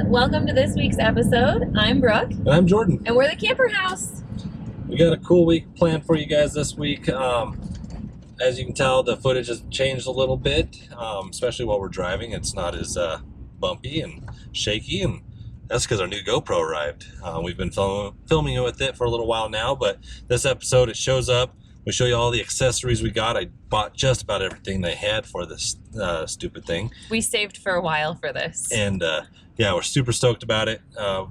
welcome to this week's episode. I'm Brooke. And I'm Jordan. And we're the Camper House. We got a cool week planned for you guys this week. As you can tell, the footage has changed a little bit, especially while we're driving. It's not as bumpy and shaky, and that's because our new GoPro arrived. We've been filming with it for a little while now, but this episode it shows up. We show you all the accessories we got. I bought just about everything they had for this stupid thing. We saved for a while for this. And yeah, we're super stoked about it.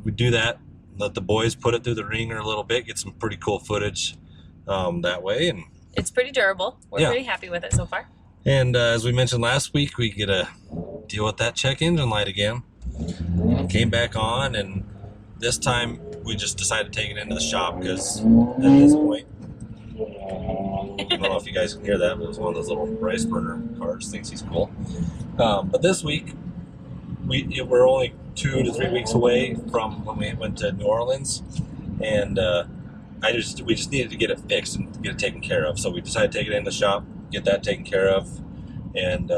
We do that, let the boys put it through the ringer a little bit, get some pretty cool footage that way. And it's pretty durable. We're pretty happy with it so far. And as we mentioned last week, we get to deal with that check engine light again. Came back on, and this time we just decided to take it into the shop because at this point, I don't know if you guys can hear that, but it was one of those little rice burner cars. Thinks he's cool. But this week, we're only 2 to 3 weeks away from when we went to New Orleans, and we just needed to get it fixed and get it taken care of. So we decided to take it in the shop, get that taken care of, and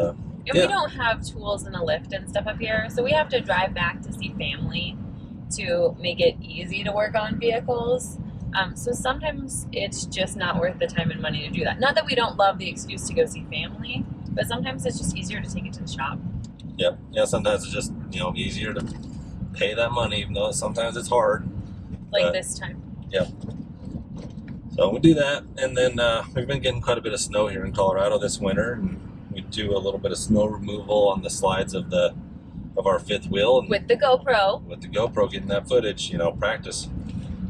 we don't have tools and a lift and stuff up here, so we have to drive back to see family to make it easy to work on vehicles. So sometimes it's just not worth the time and money to do that. Not that we don't love the excuse to go see family, but sometimes it's just easier to take it to the shop. Yep. Yeah, sometimes it's just, easier to pay that money, even though sometimes it's hard. Like this time. Yep. So we do that, and then we've been getting quite a bit of snow here in Colorado this winter, and we do a little bit of snow removal on the slides of our fifth wheel. And with the GoPro. With the GoPro, getting that footage, practice.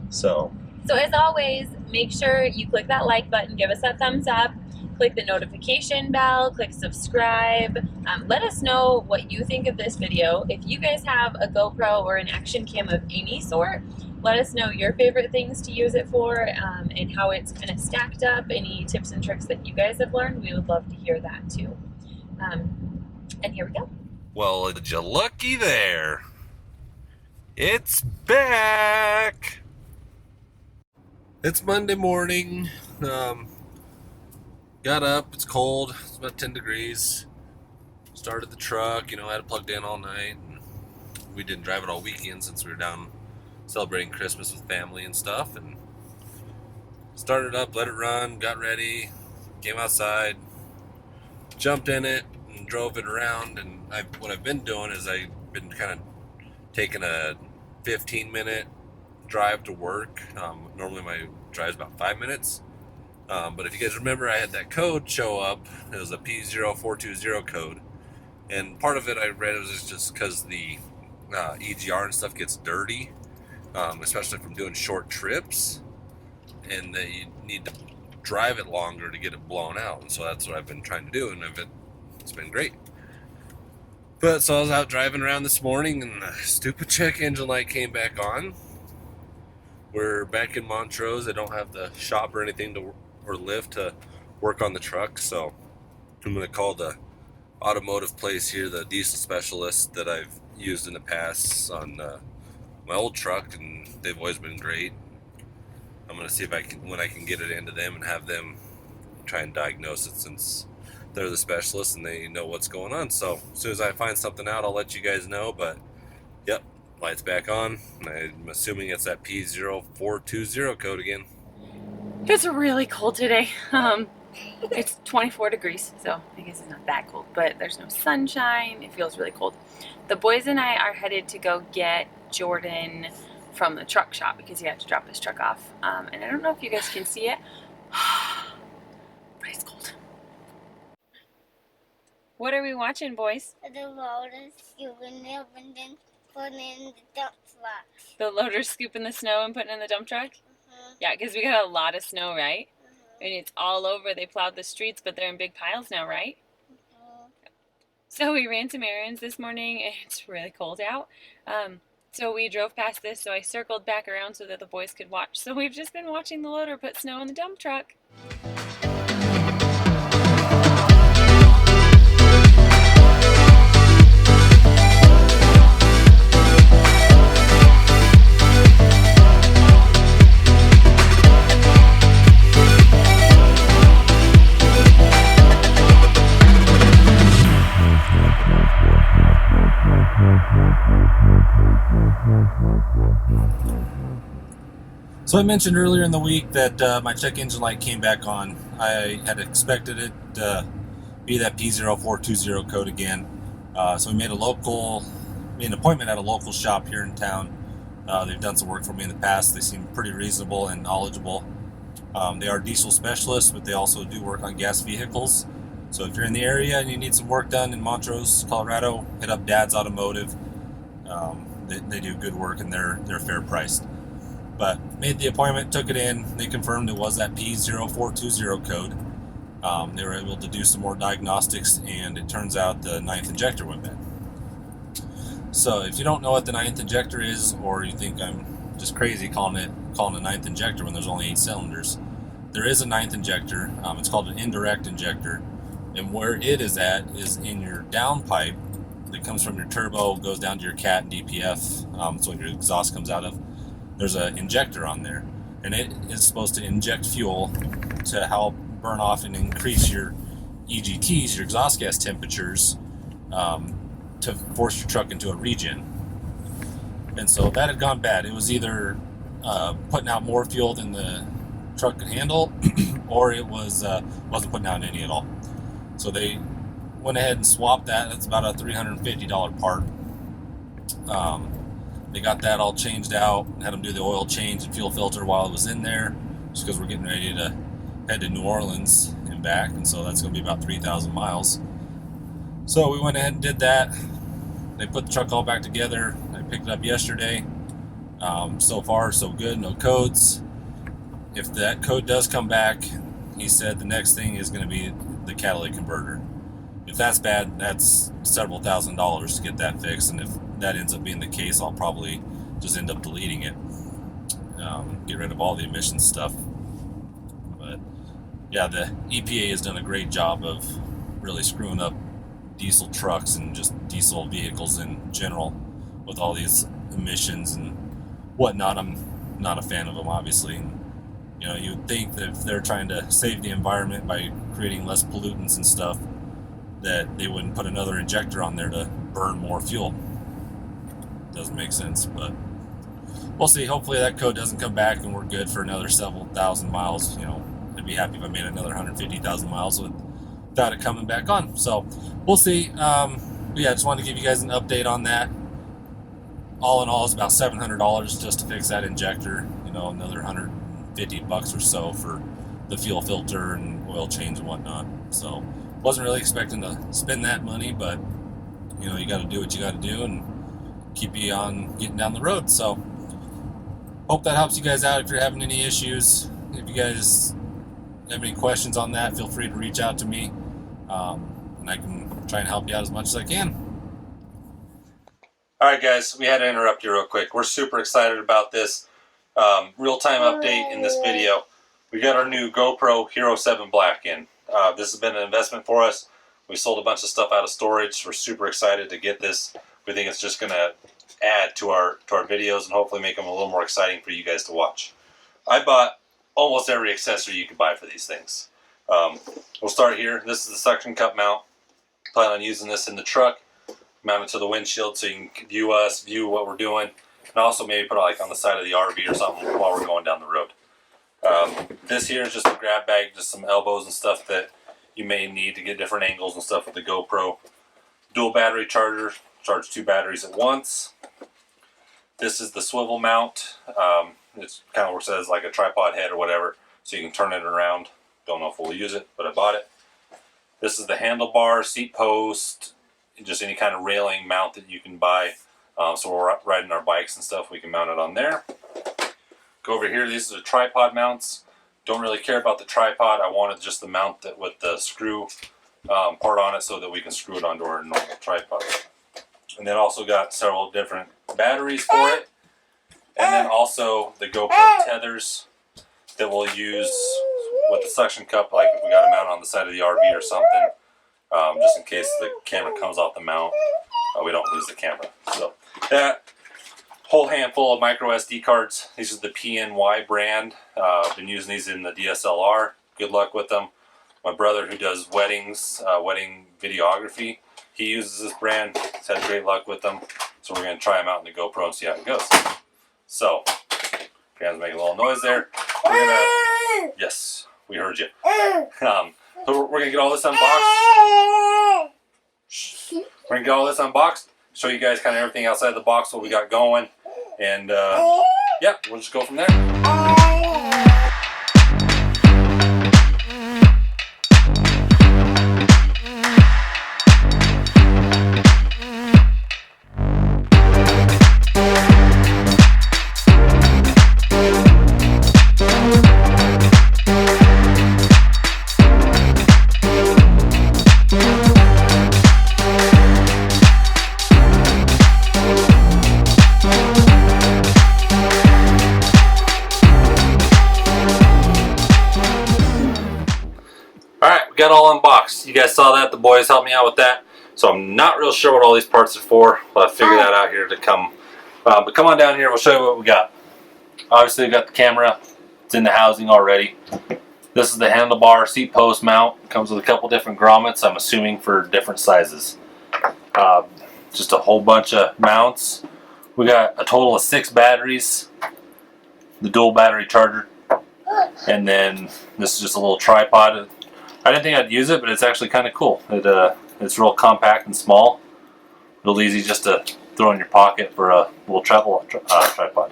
So as always, make sure you click that like button, give us that thumbs up, click the notification bell, click subscribe. Let us know what you think of this video. If you guys have a GoPro or an action cam of any sort, let us know your favorite things to use it for and how it's kind of stacked up. Any tips and tricks that you guys have learned, we would love to hear that too. And here we go. Well, you're lucky there. It's back. It's Monday morning. Got up, it's cold, it's about 10 degrees. Started the truck, had it plugged in all night. And we didn't drive it all weekend since we were down celebrating Christmas with family and stuff. And started up, let it run, got ready, came outside, jumped in it, and drove it around. And what I've been doing is I've been kind of taking a 15-minute drive to work. Normally my drive's about 5 minutes. But if you guys remember, I had that code show up. It was a P0420 code. And part of it I read was just because the EGR and stuff gets dirty, especially from doing short trips. And that you need to drive it longer to get it blown out. And so that's what I've been trying to do, and it's been great. But so I was out driving around this morning, and the stupid check engine light came back on. We're back in Montrose. I don't have the shop or anything or lift to work on the truck, so I'm going to call the automotive place here, the diesel specialist that I've used in the past on my old truck, and they've always been great. I'm going to see if when I can get it into them and have them try and diagnose it, since they're the specialists and they know what's going on. So as soon as I find something out, I'll let you guys know. But yep, light's back on. I'm assuming it's that P0420 code again. It's really cold today. It's 24 degrees, so I guess it's not that cold, but there's no sunshine. It feels really cold. The boys and I are headed to go get Jordan from the truck shop because he had to drop his truck off. And I don't know if you guys can see it, but it's cold. What are we watching, boys? The loader scooping up and then putting in the dump truck. The loader scooping the snow and putting in the dump truck? Yeah, because we got a lot of snow, right? And it's all over. They plowed the streets, but they're in big piles now, right? So we ran some errands this morning, and it's really cold out. So we drove past this, so I circled back around so that the boys could watch. So we've just been watching the loader put snow in the dump truck. So I mentioned earlier in the week that my check engine light came back on. I had expected it to be that P0420 code again. So we made an appointment at a local shop here in town. They've done some work for me in the past. They seem pretty reasonable and knowledgeable. They are diesel specialists, but they also do work on gas vehicles. So if you're in the area and you need some work done in Montrose, Colorado, hit up Dad's Automotive. They do good work and they're fair priced. But made the appointment, took it in. They confirmed it was that P0420 code. They were able to do some more diagnostics, and it turns out the 9th injector went bad. So if you don't know what the 9th injector is, or you think I'm just crazy calling a 9th injector when there's only 8 cylinders, there is a 9th injector. It's called an indirect injector, and where it is at is in your downpipe that comes from your turbo, goes down to your cat and DPF. It's what your exhaust comes out of. There's an injector on there, and it is supposed to inject fuel to help burn off and increase your EGTs, your exhaust gas temperatures, to force your truck into a regen. And so that had gone bad. It was either putting out more fuel than the truck could handle, or it wasn't putting out any at all. So they went ahead and swapped that. That's about a $350 part. They got that all changed out, had them do the oil change and fuel filter while it was in there, just because we're getting ready to head to New Orleans and back, and so that's going to be about 3,000 miles. So we went ahead and did that. They put the truck all back together. I picked it up yesterday. So far, so good, no codes. If that code does come back, he said the next thing is going to be the catalytic converter. If that's bad, that's several $1,000s to get that fixed, and if that ends up being the case, I'll probably just end up deleting it. Get rid of all the emissions stuff. But yeah, the EPA has done a great job of really screwing up diesel trucks and just diesel vehicles in general with all these emissions and whatnot. I'm not a fan of them, obviously. And, you know, you would think that if they're trying to save the environment by creating less pollutants and stuff, that they wouldn't put another injector on there to burn more fuel. Doesn't make sense, but we'll see. Hopefully that code doesn't come back and we're good for another several thousand miles. You know, I'd be happy if I made another 150,000 miles without it coming back on. So we'll see. But yeah, I just wanted to give you guys an update on that. All in all, it's about $700 just to fix that injector. You know, another $150 or so for the fuel filter and oil change and whatnot. So wasn't really expecting to spend that money, but you know, you got to do what you got to do and keep you on getting down the road. So hope that helps you guys out if you're having any issues. If you guys have any questions on that, feel free to reach out to me, and I can try and help you out as much as I can. Alright guys, we had to interrupt you real quick. We're super excited about this real-time update in this video. We got our new GoPro Hero 7 Black in. This has been an investment for us. We sold a bunch of stuff out of storage. We're super excited to get this. We think it's just going to add to our videos and hopefully make them a little more exciting for you guys to watch. I bought almost every accessory you could buy for these things. We'll start here. This is the suction cup mount. Plan on using this in the truck, mount it to the windshield so you can view us, view what we're doing, and also maybe put it like on the side of the RV or something while we're going down the road. This here is just a grab bag, just some elbows and stuff that you may need to get different angles and stuff with the GoPro. Dual battery charger, charge 2 batteries at once. This is the swivel mount. It kind of works as like a tripod head or whatever, so you can turn it around. Don't know if we'll use it, but I bought it. This is the handlebar, seat post, just any kind of railing mount that you can buy. So we're riding our bikes and stuff, we can mount it on there. Go over here, these are the tripod mounts. Don't really care about the tripod. I wanted just the mount that with the screw part on it so that we can screw it onto our normal tripod. And then also got several different batteries for it. And then also the GoPro tethers that we'll use with the suction cup, like if we got a mount on the side of the RV or something, just in case the camera comes off the mount, we don't lose the camera. So that whole handful of micro SD cards. These are the PNY brand. I've been using these in the DSLR. Good luck with them. My brother, who does weddings, wedding videography, he uses this brand. He's had great luck with them. So we're going to try them out in the GoPro and see how it goes. So Grandma's making a little noise there. We're gonna, yes, we heard you. So we're gonna get all this unboxed. We're gonna get all this unboxed, show you guys kind of everything outside the box, what we got going, and yeah, we'll just go from there. Got all unboxed. You guys saw that. The boys helped me out with that. So I'm not real sure what all these parts are for. But I'll figure that out here to come. But come on down here. We'll show you what we got. Obviously, we've got the camera. It's in the housing already. This is the handlebar seat post mount. Comes with a couple different grommets. I'm assuming for different sizes. Just a whole bunch of mounts. We got a total of 6 batteries. The dual battery charger. And then this is just a little tripod. I didn't think I'd use it, but it's actually kind of cool. It's real compact and small. Real easy just to throw in your pocket for a little tripod.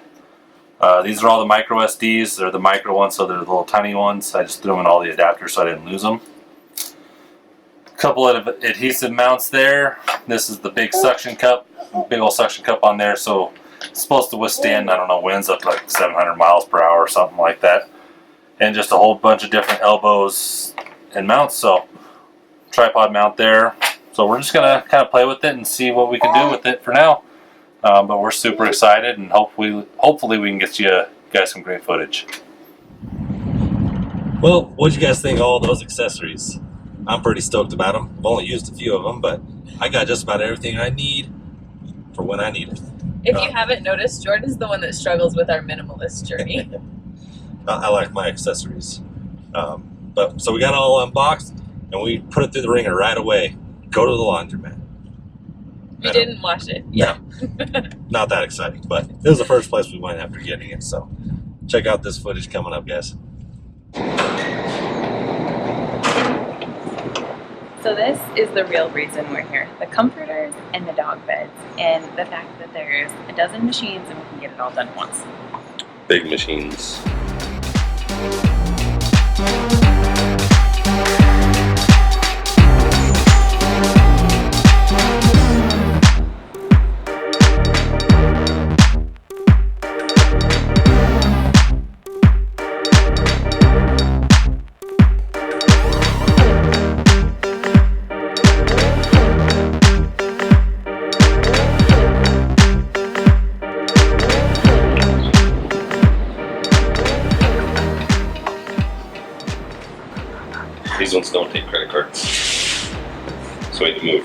These are all the micro SDs. They're the micro ones, so they're the little tiny ones. I just threw them in all the adapters so I didn't lose them. A couple of adhesive mounts there. This is the big suction cup. Big old suction cup on there, so it's supposed to withstand, I don't know, winds up like 700 miles per hour or something like that. And just a whole bunch of different elbows and mounts. So tripod mount there. So we're just gonna kind of play with it and see what we can do with it for now. But we're super excited, and hopefully we can get you guys some great footage. Well, what'd you guys think of all those accessories? I'm pretty stoked about them. I've only used a few of them, but I got just about everything I need for when I need it. If you haven't noticed, Jordan's the one that struggles with our minimalist journey. I like my accessories. But so we got it all unboxed, and we put it through the ringer right away. Go to the laundromat. We didn't wash it. Yeah. Not that exciting, but it was the first place we went after getting it. So check out this footage coming up, guys. So this is the real reason we're here. The comforters and the dog beds, and the fact that there's a dozen machines and we can get it all done at once. Big machines. These ones don't take credit cards, so I had to move.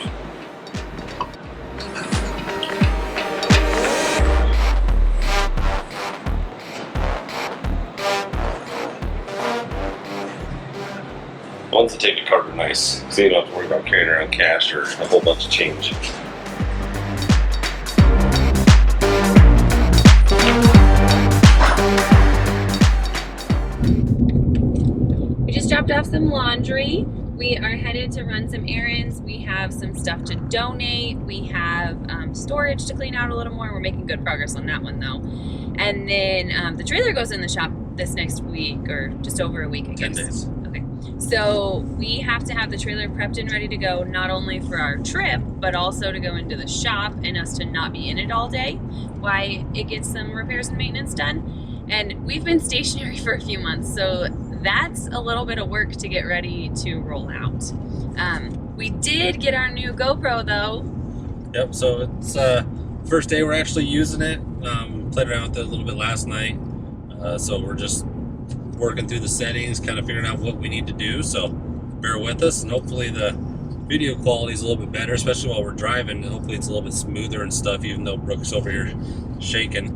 The ones that take a card are nice, so you don't have to worry about carrying around cash or a whole bunch of change. We just dropped off some laundry. We are headed to run some errands. We have some stuff to donate. We have storage to clean out a little more. We're making good progress on that one though. And then the trailer goes in the shop this next week, or just over a week, I guess. 10 days. Okay. So we have to have the trailer prepped and ready to go, not only for our trip, but also to go into the shop and us to not be in it all day while it gets some repairs and maintenance done. And we've been stationary for a few months, so that's a little bit of work to get ready to roll out. We did get our new GoPro though. Yep, so it's first day we're actually using it. Played around with it a little bit last night. So we're just working through the settings, kind of figuring out what we need to do. So bear with us, and hopefully the video quality is a little bit better, especially while we're driving. Hopefully it's a little bit smoother and stuff, even though Brooke's over here shaking.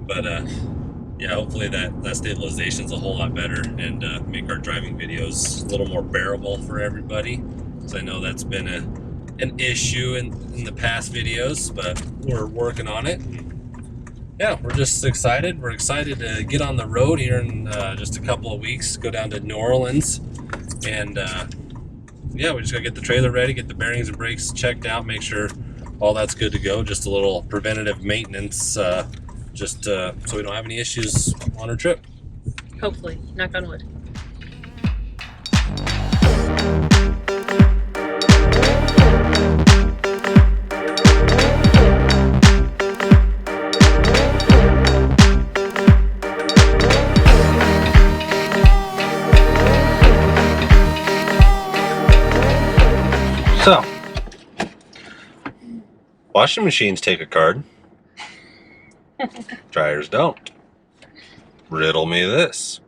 But yeah, hopefully that stabilization is a whole lot better, and make our driving videos a little more bearable for everybody. Because I know that's been an issue in the past videos, but we're working on it. yeah, we're just excited. We're excited to get on the road here in just a couple of weeks, go down to New Orleans, and yeah, we just gotta get the trailer ready, get the bearings and brakes checked out, make sure all that's good to go. Just a little preventative maintenance, just so we don't have any issues on our trip. Hopefully, knock on wood. So, washing machines take a card. Dryers don't. Riddle me this.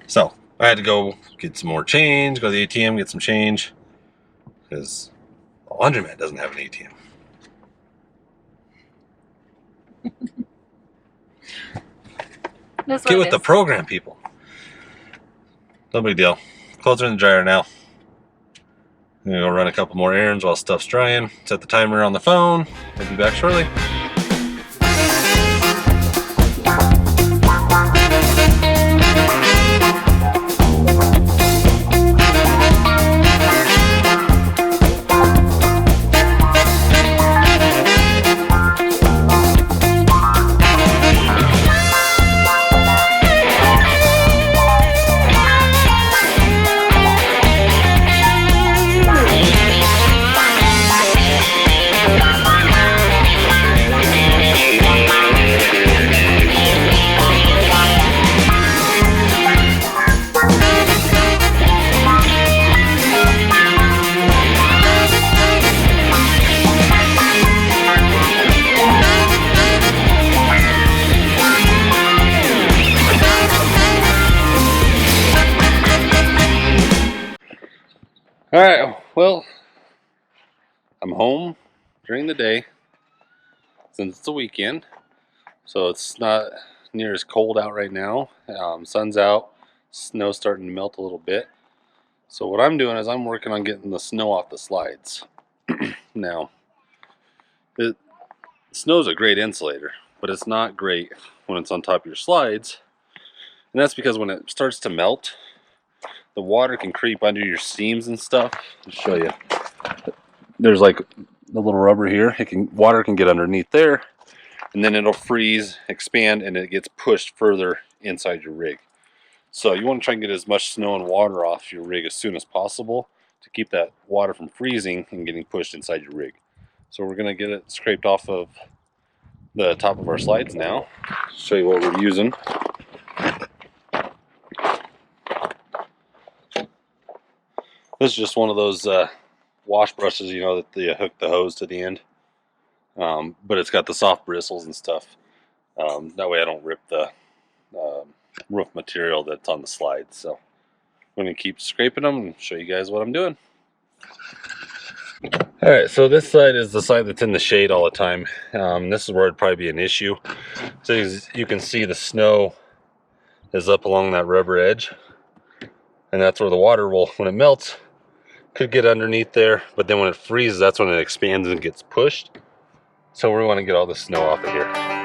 So, I had to go get some more change, go to the ATM, get some change, because the laundromat doesn't have an ATM. That's what Get it with the is. program, people. No big deal. Clothes are in the dryer now. I'm gonna go run a couple more errands while stuff's drying. Set the timer on the phone. We'll be back shortly. All right, well, I'm home during the day since it's a weekend, so it's not near as cold out right now. Sun's out, snow's starting to melt a little bit. So what I'm doing is I'm working on getting the snow off the slides. Now, snow's a great insulator, but it's not great when it's on top of your slides, and that's because when it starts to melt, the water can creep under your seams and stuff. I'll show you. There's like the little rubber here. Water can get underneath there, and then it'll freeze, expand, and it gets pushed further inside your rig. So you want to try and get as much snow and water off your rig as soon as possible to keep that water from freezing and getting pushed inside your rig. So we're going to get it scraped off of the top of our slides now. Show you what we're using. This is just one of those wash brushes, you know, that they hook the hose to the end. But it's got the soft bristles and stuff. That way I don't rip the roof material that's on the slides. So I'm going to keep scraping them and show you guys what I'm doing. Alright, so this side is the side that's in the shade all the time. This is where it'd probably be an issue. So you can see the snow is up along that rubber edge. And that's where the water will, when it melts, could get underneath there. But then when it freezes, that's when it expands and gets pushed. So we want to get all the snow off of here.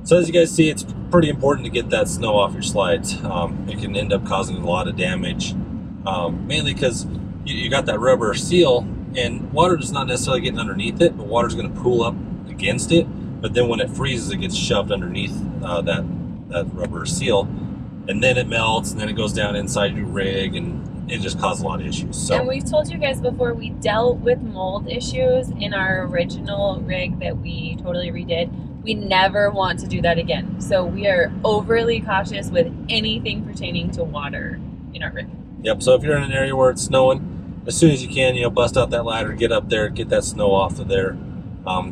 So as you guys see, it's pretty important to get that snow off your slides. It can end up causing a lot of damage, mainly because you got that rubber seal and water is not necessarily getting underneath it, but water is going to pool up against it. But then when it freezes, it gets shoved underneath that rubber seal, and then it melts, and then it goes down inside your rig, and it just causes a lot of issues. So. And we've told you guys before, we dealt with mold issues in our original rig that we totally redid. We never want to do that again. So we are overly cautious with anything pertaining to water in our rig. Yep, so if you're in an area where it's snowing, as soon as you can, you know, bust out that ladder, get up there, get that snow off of there,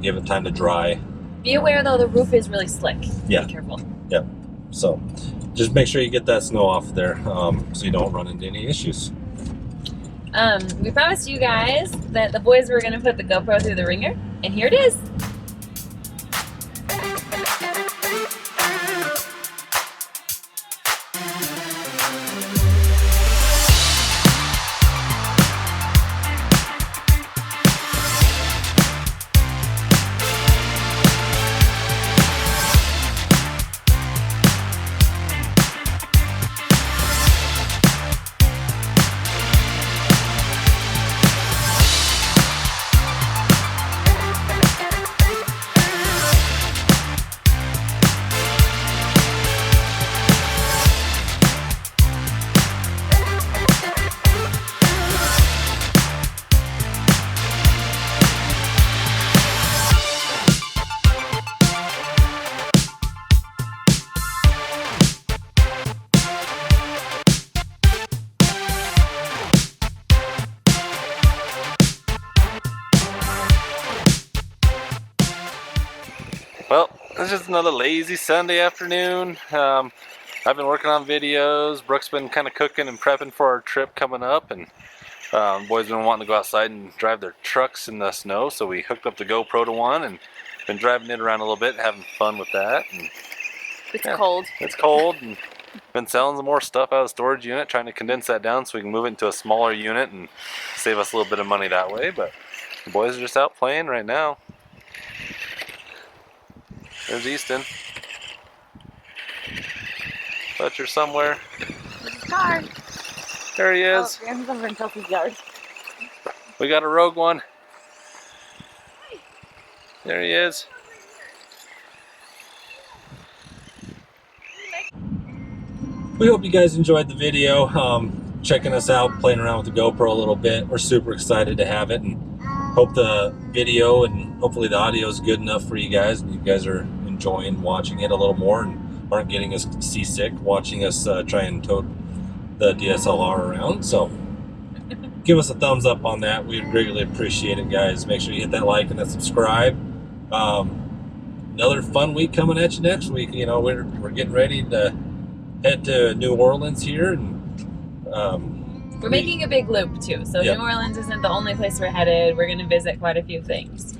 give it time to dry. Be aware though, the roof is really slick. Yeah. Be careful. Yep, so just make sure you get that snow off there so you don't run into any issues. We promised you guys that the boys were gonna put the GoPro through the ringer, and here it is. Well, it's just another lazy Sunday afternoon. I've been working on videos. Brooke's been kind of cooking and prepping for our trip coming up, and boys been wanting to go outside and drive their trucks in the snow, so we hooked up the GoPro to one and been driving it around a little bit, having fun with that. And, It's yeah, cold. It's cold, and been selling some more stuff out of the storage unit, trying to condense that down so we can move it into a smaller unit and save us a little bit of money that way. But the boys are just out playing right now. There's Easton. Fletcher somewhere. Car. There he is. Oh, over in Chelsea's yard. We got a rogue one. There he is. We hope you guys enjoyed the video, checking us out, playing around with the GoPro a little bit. We're super excited to have it, and hope the video and hopefully the audio is good enough for you guys, and you guys are enjoying watching it a little more and aren't getting us seasick watching us try and tote the DSLR around. So give us a thumbs up on that. We'd greatly appreciate it, guys. Make sure you hit that like and that subscribe. Another fun week coming at you next week. You know, we're getting ready to head to New Orleans here, and We're making a big loop too, so Yep. New Orleans isn't the only place we're headed. We're going to visit quite a few things.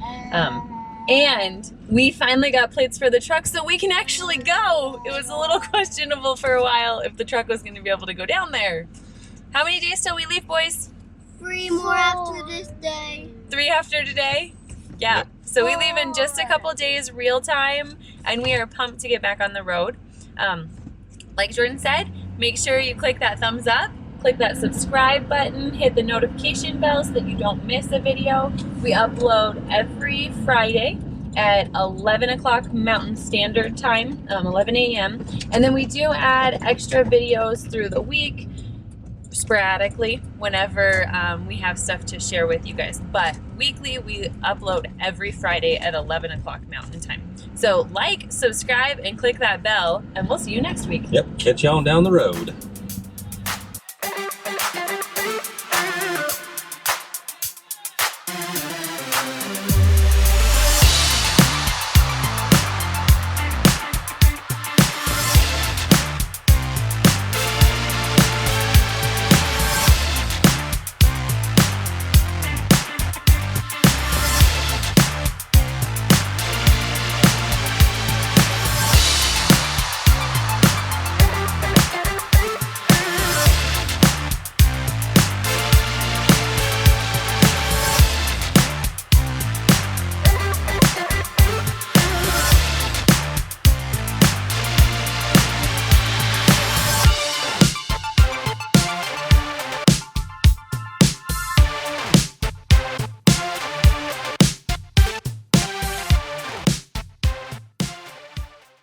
And we finally got plates for the truck, so we can actually go. It was a little questionable for a while if the truck was going to be able to go down there. How many days till we leave, boys? 3 more after this day. 3 after today? Yeah. So we leave in just a couple days real time, and we are pumped to get back on the road. Like Jordan said, make sure you click that thumbs up, click that subscribe button, hit the notification bell so that you don't miss a video. We upload every Friday at 11 o'clock Mountain Standard Time, 11 a.m. And then we do add extra videos through the week, sporadically, whenever we have stuff to share with you guys. But weekly, we upload every Friday at 11 o'clock Mountain Time. So like, subscribe, and click that bell, and we'll see you next week. yep, catch you on down the road.